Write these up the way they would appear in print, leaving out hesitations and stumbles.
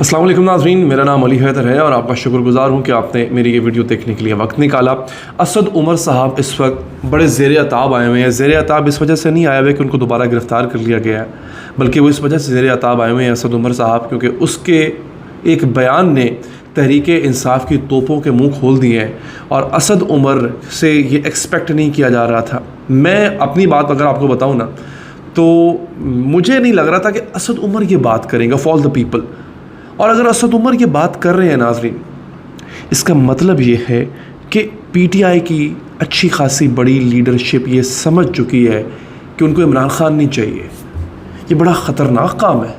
अस्सलाम वालेकुम नाज़रीन, मेरा नाम अली हैदर है और आपका शुक्रगुज़ार हूँ कि आपने मेरी ये वीडियो देखने के लिए वक्त निकाला। असद उमर साहब इस वक्त बड़े ज़ेर अताब आए हुए हैं। ज़ेर अताब इस वजह से नहीं आए हुए कि उनको दोबारा गिरफ़्तार कर लिया गया है, बल्कि वो इस वजह से ज़ेर अताब आए हुए हैं असद उमर साहब क्योंकि उसके एक बयान ने तहरीक इंसाफ की तोपों के मुँह खोल दिए हैं और असद उमर से ये एक्सपेक्ट नहीं किया जा रहा था। मैं अपनी बात अगर आपको बताऊँ ना, तो मुझे नहीं लग रहा था कि असद उमर ये बात करेंगे फॉर द पीपल। और अगर असद उमर ये बात कर रहे हैं नाज़रीन, इसका मतलब ये है कि पीटीआई की अच्छी खासी बड़ी लीडरशिप ये समझ चुकी है कि उनको इमरान खान नहीं चाहिए। ये बड़ा ख़तरनाक काम है।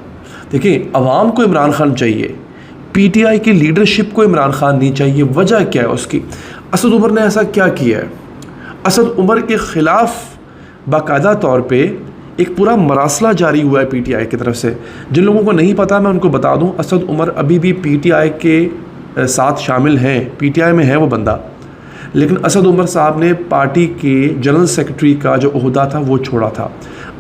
देखिए, अवाम को इमरान खान चाहिए, पीटीआई की लीडरशिप को इमरान खान नहीं चाहिए। वजह क्या है उसकी? असद उमर ने ऐसा क्या किया है? असद उमर के ख़िलाफ़ बाकायदा तौर पे एक पूरा मरासला जारी हुआ है पीटीआई की तरफ से। जिन लोगों को नहीं पता मैं उनको बता दूं, असद उमर अभी भी पीटीआई के साथ शामिल हैं, पीटीआई में है वो बंदा, लेकिन असद उमर साहब ने पार्टी के जनरल सेक्रेटरी का जो ओहदा था वो छोड़ा था।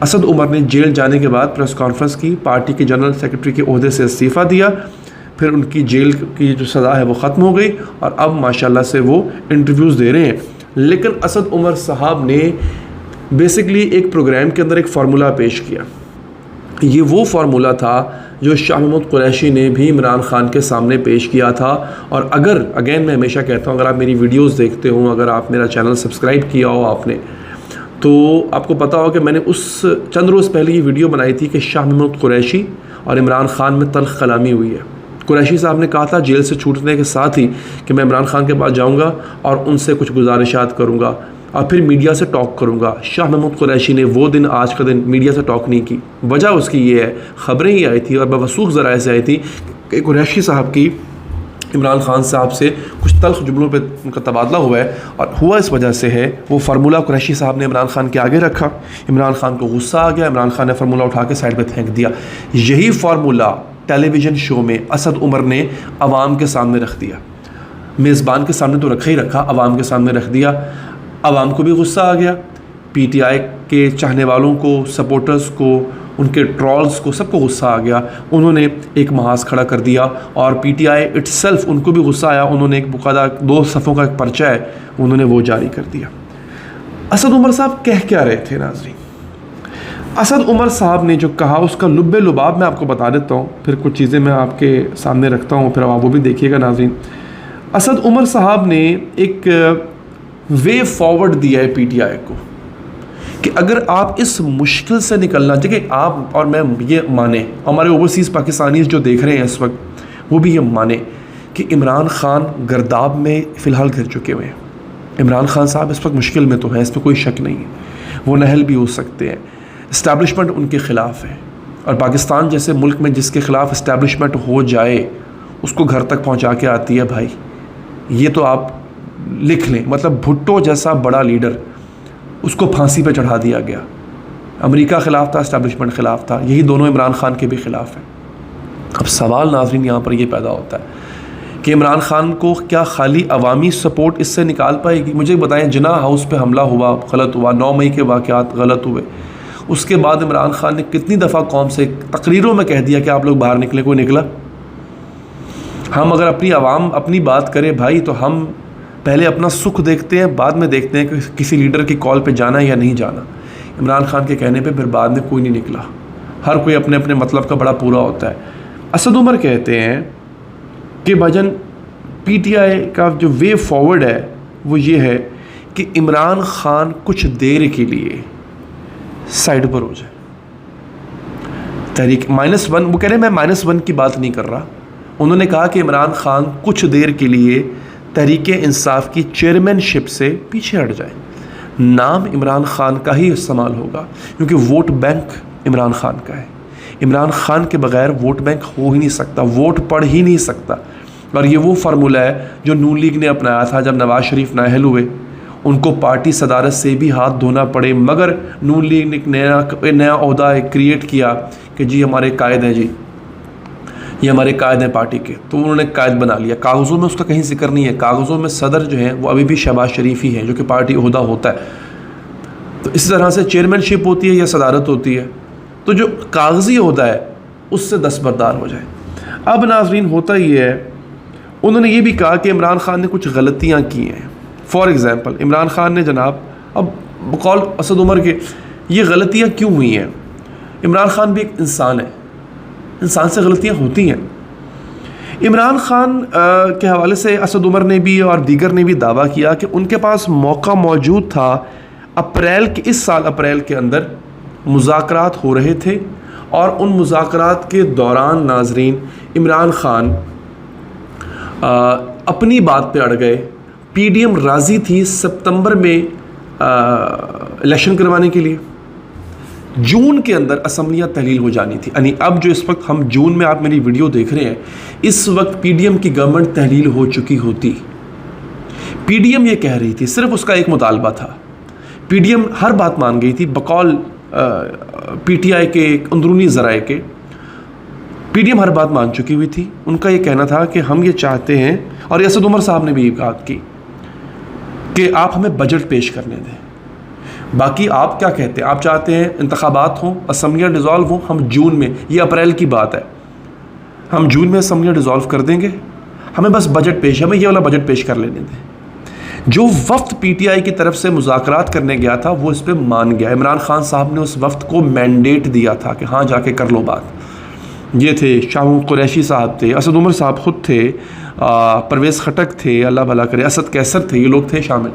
असद उमर ने जेल जाने के बाद प्रेस कॉन्फ्रेंस की, पार्टी के जनरल सेक्रेटरी के ओहदे से इस्तीफ़ा दिया, फिर उनकी जेल की जो सज़ा है वो ख़त्म हो गई और अब माशाल्लाह से वो इंटरव्यूज़ दे रहे हैं। लेकिन असद उमर साहब ने बेसिकली एक प्रोग्राम के अंदर एक फार्मूला पेश किया। ये वो फार्मूला था जो शाह महमूद कुरैशी ने भी इमरान खान के सामने पेश किया था। और अगर अगेन मैं हमेशा कहता हूँ, अगर आप मेरी वीडियोस देखते हो, अगर आप मेरा चैनल सब्सक्राइब किया हो आपने, तो आपको पता हो कि मैंने उस चंद रोज़ पहले ये वीडियो बनाई थी कि शाह महमूद कुरैशी और इमरान खान में तल्ख़ कलामी हुई है। कुरैशी साहब ने कहा था जेल से छूटने के साथ ही कि मैं इमरान खान के पास जाऊँगा और उनसे कुछ गुजारिशात करूँगा और फिर मीडिया से टॉक करूंगा। शाह महमूद कुरैशी ने वो दिन आज का दिन मीडिया से टॉक नहीं की। वजह उसकी ये है, ख़बरें ही आई थी और बवसूख ज़राए से आई थी कि कुरैशी साहब की इमरान खान साहब से कुछ तल्ख़ जुमलों पे उनका तबादला हुआ है और हुआ इस वजह से है। वो फार्मूला कुरैशी साहब ने इमरान खान के आगे रखा, इमरान खान को गुस्सा आ गया, इमरान खान ने फार्मूला उठा के साइड पर फेंक दिया। यही फार्मूला टेलीविज़न शो में असद उमर ने अवाम के सामने रख दिया। मेज़बान के सामने तो रखा ही रखा, अवाम के सामने रख दिया। अवाम को भी गुस्सा आ गया, पीटीआई के चाहने वालों को, सपोर्टर्स को, उनके ट्रॉल्स को, सबको गुस्सा आ गया। उन्होंने एक महाज खड़ा कर दिया और पीटीआई इटसेल्फ उनको भी गुस्सा आया। उन्होंने एक बाकायदा 2 सफ़ों का एक पर्चा है, उन्होंने वो जारी कर दिया। असद उमर साहब कह क्या रहे थे नाज़रीन? असद उमर साहब ने जो कहा उसका लुब्बे लुबाब मैं आपको बता देता हूँ, फिर कुछ चीज़ें मैं आपके सामने रखता हूँ, फिर आप वो भी देखिएगा नाज़रीन। असद उमर साहब ने एक वे फॉरवर्ड दिया है पीटीआई को कि अगर आप इस मुश्किल से निकलना, देखिए आप और मैं ये माने, हमारे ओवरसीज़ पाकिस्तानीज़ जो देख रहे हैं इस वक्त, वो भी ये माने कि इमरान खान गर्दाब में फ़िलहाल घिर चुके हुए हैं। इमरान खान साहब इस वक्त मुश्किल में तो हैं, इसमें कोई शक नहीं है। वो नहल भी हो सकते हैं, इस्टेब्लिशमेंट उनके ख़िलाफ़ है और पाकिस्तान जैसे मुल्क में जिसके ख़िलाफ़ इस्टेब्लिशमेंट हो जाए उसको घर तक पहुँचा के आती है भाई। ये तो आप लिख लें। मतलब भुट्टो जैसा बड़ा लीडर, उसको फांसी पे चढ़ा दिया गया। अमेरिका ख़िलाफ़ था, इस्टेब्लिशमेंट ख़िलाफ़ था, यही दोनों इमरान खान के भी ख़िलाफ़ हैं। अब सवाल नाज़रीन यहाँ पर ये पैदा होता है कि इमरान खान को क्या खाली अवामी सपोर्ट इससे निकाल पाएगी? मुझे बताएं, जिन्ना हाउस पे हमला हुआ, गलत हुआ, 9 मई के वाक़यात गलत हुए, उसके बाद इमरान खान ने कितनी दफ़ा कौम से तकरीरों में कह दिया कि आप लोग बाहर निकले, कोई निकला? हम अगर अपनी आवाम अपनी बात करें भाई, तो हम पहले अपना सुख देखते हैं, बाद में देखते हैं कि किसी लीडर की कॉल पे जाना है या नहीं जाना। इमरान खान के कहने पे फिर बाद में कोई नहीं निकला। हर कोई अपने अपने मतलब का बड़ा पूरा होता है। असद उमर कहते हैं कि भाईजान पीटीआई का जो वे फॉरवर्ड है वो ये है कि इमरान खान कुछ देर के लिए साइड पर हो जाए। तहरीक -1, वो कह रहे हैं मैं -1 की बात नहीं कर रहा। उन्होंने कहा कि इमरान खान कुछ देर के लिए तहरीक इंसाफ की चेयरमैनशिप से पीछे हट जाए। नाम इमरान खान का ही इस्तेमाल होगा क्योंकि वोट बैंक इमरान खान का है। इमरान खान के बग़ैर वोट बैंक हो ही नहीं सकता, वोट पड़ ही नहीं सकता। और ये वो फार्मूला है जो नून लीग ने अपनाया था जब नवाज़ शरीफ नाअहल हुए, उनको पार्टी सदारत से भी हाथ धोना पड़े, मगर नून लीग ने एक नया ओहदा क्रिएट किया कि जी हमारे कायद हैं, जी ये हमारे कायद हैं पार्टी के, तो उन्होंने कायद बना लिया। कागज़ों में उसका कहीं जिक्र नहीं है, कागज़ों में सदर जो है वो अभी भी शहबाज शरीफ ही है जो कि पार्टी ओहदा होता है। तो इस तरह से चेयरमैनशिप होती है या सदारत होती है, तो जो कागज़ी ओहदा है उससे दस्तबरदार हो जाए। अब नाजरीन होता ही है, उन्होंने ये भी कहा कि इमरान खान ने कुछ गलतियाँ की हैं। फॉर एग्ज़ाम्पल इमरान खान ने जनाब, अब बकौल असद उमर के, ये गलतियाँ क्यों हुई हैं? इमरान खान भी एक इंसान है, इंसान से गलतियाँ होती हैं। इमरान खान के हवाले से असद उमर ने भी और दीगर ने भी दावा किया कि उनके पास मौका मौजूद था, इस साल अप्रैल के अंदर मुज़ाकरात हो रहे थे और उन मुज़ाकरात के दौरान नाजरीन इमरान खान अपनी बात पे अड़ गए। पीडीएम राज़ी थी सितंबर में इलेक्शन करवाने के लिए, जून के अंदर असम्बलियाँ तहलील हो जानी थी। यानी अब जो इस वक्त हम जून में आप मेरी वीडियो देख रहे हैं, इस वक्त पीडीएम की गवर्नमेंट तहलील हो चुकी होती। पीडीएम ये कह रही थी, सिर्फ उसका एक मुतालबा था, पीडीएम हर बात मान गई थी, बकौल पीटीआई के अंदरूनी ज़राए के पीडीएम हर बात मान चुकी हुई थी। उनका ये कहना था कि हम ये चाहते हैं, और असद उमर साहब ने भी बात की कि आप हमें बजट पेश करने दें। बाकी आप क्या कहते हैं? आप चाहते हैं इंतखाबात हों, असम्बलियाँ डिज़ोल्व हों, हम जून में, ये अप्रैल की बात है, हम जून में असम्बलियाँ डिज़ोल्व कर देंगे, हमें बस बजट पेश, हमें ये वाला बजट पेश कर लेने दें। जो वफ्द पीटीआई की तरफ से मुज़ाकरात करने गया था वो इस पर मान गया। इमरान खान साहब ने उस वफ्द को मैंडेट दिया था कि हाँ जाके कर लो बात। ये थे शाह कुरैशी साहब थे, असद उमर साहब ख़ुद थे, परवेज़ खटक थे, अल्लाह भला करे, असद कैसर थे, ये लोग थे शामिल।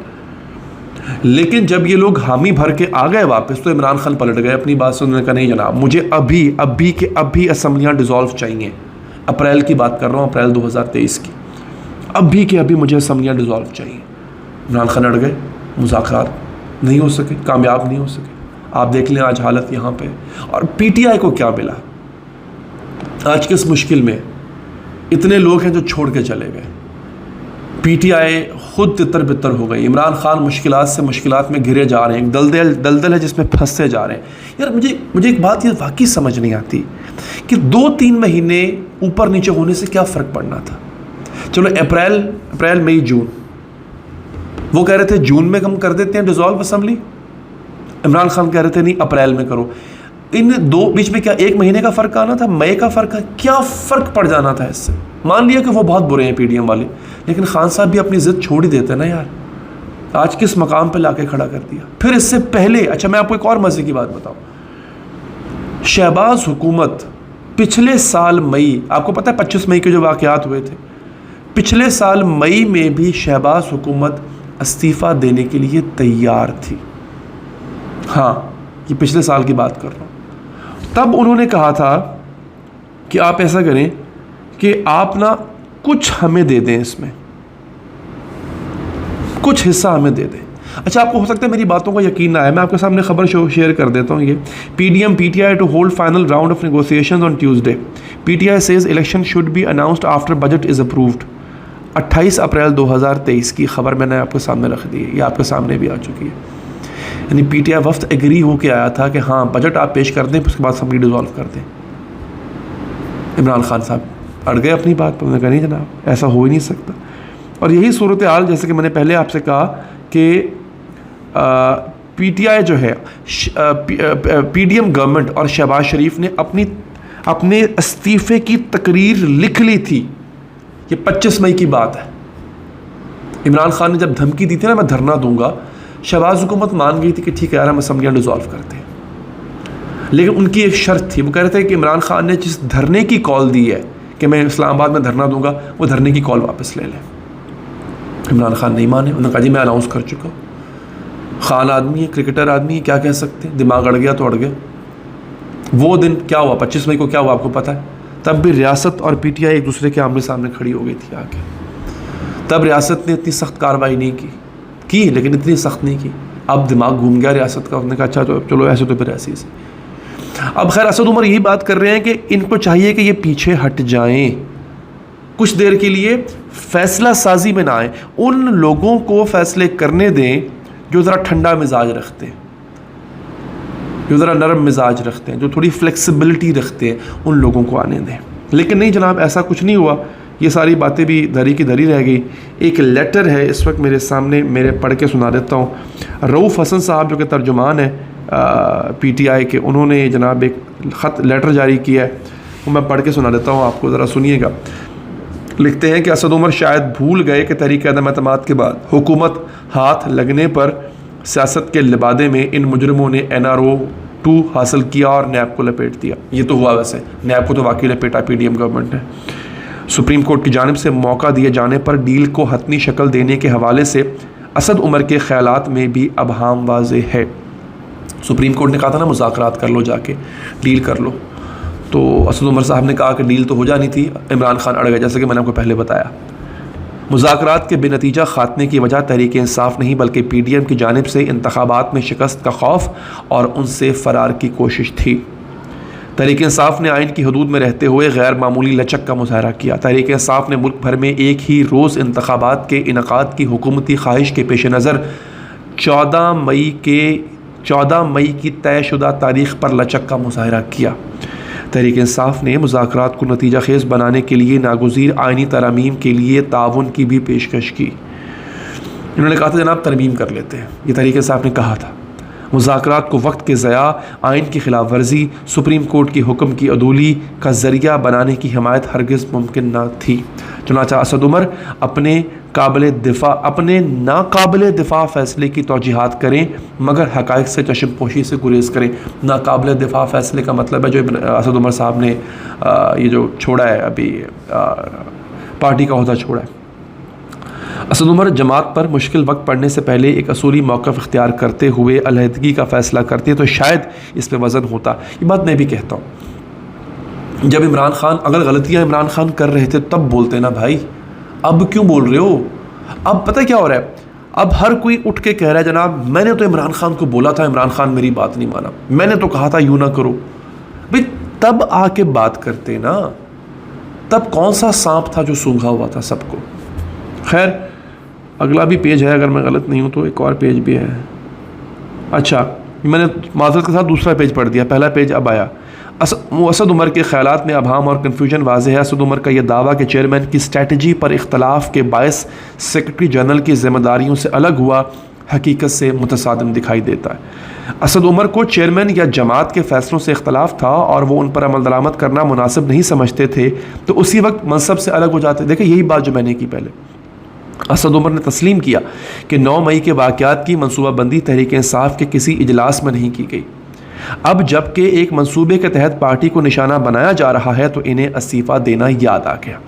लेकिन जब ये लोग हामी भर के आ गए वापस तो इमरान खान पलट गए अपनी बात से। उन्होंने कहा नहीं जनाब, मुझे अभी असम्बलियाँ डिज़ोल्व चाहिए। अप्रैल की बात कर रहा हूँ, अप्रैल 2023 की। अभी मुझे असम्बलियाँ डिज़ोल्व चाहिए। इमरान खान अड़ गए, मुज़ाकरात नहीं हो सके, कामयाब नहीं हो सके। आप देख लें आज हालत यहाँ पे। और पीटीआई को क्या मिला आज के इस मुश्किल में? इतने लोग हैं जो छोड़ के चले गए। पीटीआई खुद तितर बितर हो गई। इमरान खान मुश्किलात से मुश्किलात में घिरे जा रहे हैं, एक दलदल है जिसमें फंसते जा रहे हैं। यार मुझे एक बात ये वाकई समझ नहीं आती कि 2-3 महीने ऊपर नीचे होने से क्या फ़र्क पड़ना था। चलो अप्रैल मई जून, वो कह रहे थे जून में हम कर देते हैं डिज़ोल्व असम्बली, इमरान खान कह रहे थे नहीं अप्रैल में करो। इन दो बीच में क्या 1 महीने का फ़र्क आना था, मई का फ़र्क है, क्या फ़र्क पड़ जाना था इससे? मान लिया कि वो बहुत बुरे हैं पीडीएम वाले, लेकिन खान साहब भी अपनी ज़िद छोड़ ही देते ना यार। आज किस मकाम पे लाके खड़ा कर दिया। फिर इससे पहले, अच्छा मैं आपको एक और मज़े की बात बताऊँ, शहबाज हुकूमत पिछले साल मई, आपको पता है 25 मई के जो वाक़यात हुए थे, पिछले साल मई में भी शहबाज हुकूमत इस्तीफ़ा देने के लिए तैयार थी। हाँ, ये पिछले साल की बात कर रहा हूँ। तब उन्होंने कहा था कि आप ऐसा करें कि आप ना कुछ हमें दे दें, इसमें कुछ हिस्सा हमें दे दें। अच्छा, आपको हो सकता है मेरी बातों का यकीन ना आए, मैं आपके सामने खबर शेयर कर देता हूँ। ये PDM PTI to hold final round of negotiations on Tuesday. PTI says election should be announced after budget is approved. 28 अप्रैल 2023 की खबर मैंने आपके सामने रख दी है, ये आपके सामने भी आ चुकी है। यानी पीटीआई वफ्द एग्री हो के आया था कि हाँ बजट आप पेश कर दें, उसके बाद असम्बली डिज़ोल्व कर दें। इमरान खान साहब अड़ गए अपनी बात पर, उन्होंने कहा नहीं जनाब, ऐसा हो ही नहीं सकता। और यही सूरत हाल, जैसे कि मैंने पहले आपसे कहा कि पीटीआई जो है, पीडीएम गवर्नमेंट और शहबाज शरीफ ने अपने इस्तीफ़े की तकरीर लिख ली थी। ये 25 मई की बात है। इमरान खान ने जब धमकी दी थी ना मैं धरना दूंगा, शहबाज हुकूमत मान गई थी कि ठीक है यार हम असम्बलियाँ डिज़ोल्व करते हैं। लेकिन उनकी एक शर्त थी, वो कह रहे थे कि इमरान खान ने जिस धरने की कॉल दी है कि मैं इस्लामाबाद में धरना दूंगा, वो धरने की कॉल वापस ले लें। इमरान खान नहीं माने, उन्होंने कहा जी मैं अनाउंस कर चुका हूँ। खान आदमी है, क्रिकेटर आदमी है, क्या कह सकते हैं, दिमाग अड़ गया तो अड़ गया। वो दिन क्या हुआ, 25 मई को क्या हुआ आपको पता है? तब भी रियासत और पीटीआई एक दूसरे के आमने सामने खड़ी हो गई थी आके। तब रियासत ने इतनी सख्त कार्रवाई नहीं की, लेकिन इतनी सख्त नहीं की। अब दिमाग घूम गया रियासत का, उसने कहा अच्छा तो चलो ऐसे तो फिर ऐसे ही। अब खैर असद उमर यही बात कर रहे हैं कि इनको चाहिए कि ये पीछे हट जाएं, कुछ देर के लिए फैसला साजी में ना आए, उन लोगों को फैसले करने दें जो ज़रा ठंडा मिजाज रखते हैं, जो ज़रा नरम मिजाज रखते हैं, जो थोड़ी फ्लेक्सिबिलिटी रखते हैं, उन लोगों को आने दें। लेकिन नहीं जनाब, ऐसा कुछ नहीं हुआ। ये सारी बातें भी धरी की धरी रह गई। एक लेटर है इस वक्त मेरे सामने, मेरे पढ़ के सुना देता हूँ। रऊफ़ हसन साहब जो कि तर्जुमान है पीटीआई के, उन्होंने जनाब एक ख़त लेटर जारी किया है वो मैं पढ़ के सुना देता हूँ आपको, ज़रा सुनिएगा। लिखते हैं कि असद उमर शायद भूल गए कि तहरीक अदम एतमाद के बाद हुकूमत हाथ लगने पर सियासत के लिबादे में इन मुजरमों ने NRO 2 हासिल किया और नैब को लपेट दिया। ये तो हुआ, वैसे नैब को तो वाकई लपेटा PDM गवर्नमेंट ने। सुप्रीम कोर्ट की जानिब से मौका दिए जाने पर डील को हतमी शक्ल देने के हवाले से असद उमर के ख्यालात में भी अबहाम वाज़े है। सुप्रीम कोर्ट ने कहा था ना मुज़ाकरात कर लो, जाके डील कर लो, तो असद उमर साहब ने कहा कि डील तो हो जानी थी, इमरान खान अड़ गए, जैसे कि मैंने आपको पहले बताया। मुज़ाकरात के बेनतीजा खात्मे की वजह तहरीक इंसाफ नहीं बल्कि PDM की जानिब से इंतखाबात में शिकस्त का खौफ और उनसे फ़रार की कोशिश थी। तहरीक इंसाफ ने आइन की हदूद में रहते हुए गैर मामूली लचक का मुजाहरा किया। तहरीक इंसाफ ने मुल्क भर में एक ही रोज़ इंतखाबात के इनकाद की हुकूमती ख्वाहिश के पेश नज़र 14 मई की तयशुदा तारीख़ पर लचक का मुजाहरा किया। तहरीक इंसाफ ने मुज़ाकरात को नतीजा खेज़ बनाने के लिए नागुज़ीर आइनी तरमीम के लिए ताउन की भी पेशकश की। इन्होंने कहा था जनाब तरमीम कर लेते हैं, ये तहरीक इंसाफ ने कहा था। मुज़ाकरात को वक्त के ज़या, आइन की खिलाफ वर्जी, सुप्रीम कोर्ट की हुक्म की अदूली का ज़रिया बनाने की हिमायत हरगिज़ मुमकिन न थी। चुनांचे असद उमर अपने नाकाबिल दिफा फ़ैसले की तौजीहात करें मगर हक़ाइक़ से चश्मपोशी से गुरेज़ करें। नाकाबिल दिफा फ़ैसले का मतलब है जो असद उमर साहब ने ये जो छोड़ा है अभी पार्टी का ओहदा छोड़ा है। असद उमर जमात पर मुश्किल वक्त पड़ने से पहले एक असूली मौक़िफ़ इख्तियार करते हुए अलहदगी का फ़ैसला करते तो शायद इस पर वज़न होता। ये बात मैं भी कहता हूँ, जब इमरान खान अगर गलतियाँ इमरान खान कर रहे थे तब बोलते ना भाई, अब क्यों बोल रहे हो? अब पता क्या हो रहा है, अब हर कोई उठ के कह रहा है जनाब मैंने तो इमरान खान को बोला था, इमरान खान मेरी बात नहीं माना, मैंने तो कहा था यूँ ना करो। भाई तब आके बात करते ना, तब कौन सा सांप था जो सूंघा हुआ था सबको। खैर अगला भी पेज है, अगर मैं गलत नहीं हूँ तो एक और पेज भी है। अच्छा मैंने माज़रत के साथ दूसरा पेज पढ़ दिया, पहला पेज अब आया। असद उमर के ख़यालात में अबहाम और कन्फ्यूजन वाज़ेह है। असद उमर का यह दावा कि चेयरमैन की स्ट्रेटजी पर इख्तलाफ के बायस सेक्रेटरी जनरल की ज़िम्मेदारियों से अलग हुआ हकीकत से मुतसादिम दिखाई देता है। असद उमर को चेयरमैन या जमात के फ़ैसलों से इख्तलाफ था और वो उन पर अमल दरामद करना मुनासिब नहीं समझते थे तो उसी वक्त मनसब से अलग हो जाते। देखिए यही बात जो मैंने की पहले, असद उमर ने तस्लीम किया कि 9 मई के वाक़यात की मनसूबाबंदी तहरीक इंसाफ के किसी इजलास में नहीं की गई। अब जबकि एक मंसूबे के तहत पार्टी को निशाना बनाया जा रहा है तो इन्हें इस्तीफ़ा देना याद आ गया।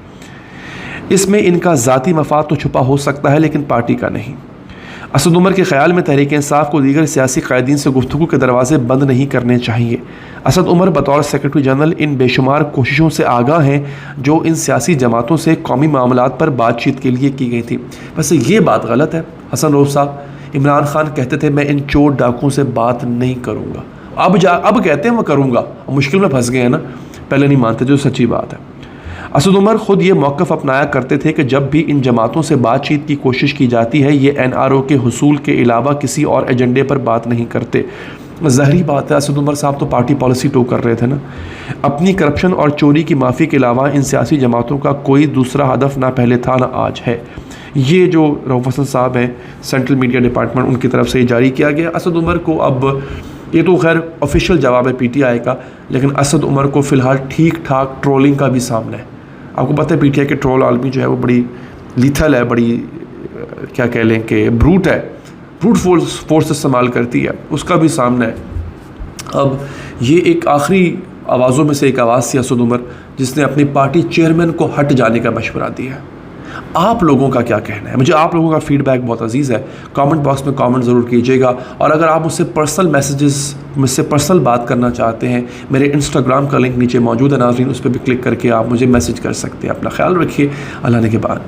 इसमें इनका ज़ाती मफाद तो छुपा हो सकता है लेकिन पार्टी का नहीं। असद उमर के ख़याल में तहरीक इंसाफ को दीगर सियासी क़ायदीन से गुफ्तगू के दरवाज़े बंद नहीं करने चाहिए। असद उमर बतौर सेक्रेटरी जनरल इन बेशुमार कोशिशों से आगाह हैं जो इन सियासी जमातों से कौमी मामलात पर बातचीत के लिए की गई थी। वैसे ये बात गलत है। हसन रऊफ़ साहब, इमरान खान कहते थे मैं इन चोर डाकुओं से बात नहीं करूँगा, अब कहते हैं मैं करूँगा। मुश्किल में फंस गए हैं ना, पहले नहीं मानते, जो सच्ची बात है। असद उमर ख़ुद ये मौक़िफ़ अपनाया करते थे कि जब भी इन जमातों से बातचीत की कोशिश की जाती है ये NRO के हुसूल के अलावा किसी और एजेंडे पर बात नहीं करते। ज़ाहिरी बात है असद उमर साहब तो पार्टी पॉलिसी टो कर रहे थे ना। अपनी करप्शन और चोरी की माफ़ी के अलावा इन सियासी जमातों का कोई दूसरा हदफ ना पहले था ना आज है। ये जो रऊफ़ हसन साहब हैं सेंट्रल मीडिया डिपार्टमेंट, उनकी तरफ से जारी किया गया। असद उमर को अब ये तो खैर ऑफिशियल जवाब है PTI का, लेकिन असद उमर को फ़िलहाल ठीक ठाक ट्रोलिंग का भी सामना है। आपको पता है PTI के ट्रोल आर्मी जो है वो बड़ी लीथल है, बड़ी क्या कह लें कि ब्रूट है, ब्रूट फोर्स इस्तेमाल करती है, उसका भी सामना है। अब ये एक आखिरी आवाज़ों में से एक आवाज़ थी असद उमर जिसने अपनी पार्टी चेयरमैन को हट जाने का मशवरा दिया। आप लोगों का क्या कहना है? मुझे आप लोगों का फ़ीडबैक बहुत अजीज़ है। कमेंट बॉक्स में कमेंट ज़रूर कीजिएगा और अगर आप मुझसे पर्सनल बात करना चाहते हैं, मेरे इंस्टाग्राम का लिंक नीचे मौजूद है नाज़रीन, उस पर भी क्लिक करके आप मुझे मैसेज कर सकते हैं। अपना ख्याल रखिए, अल्लाह ने के बाद।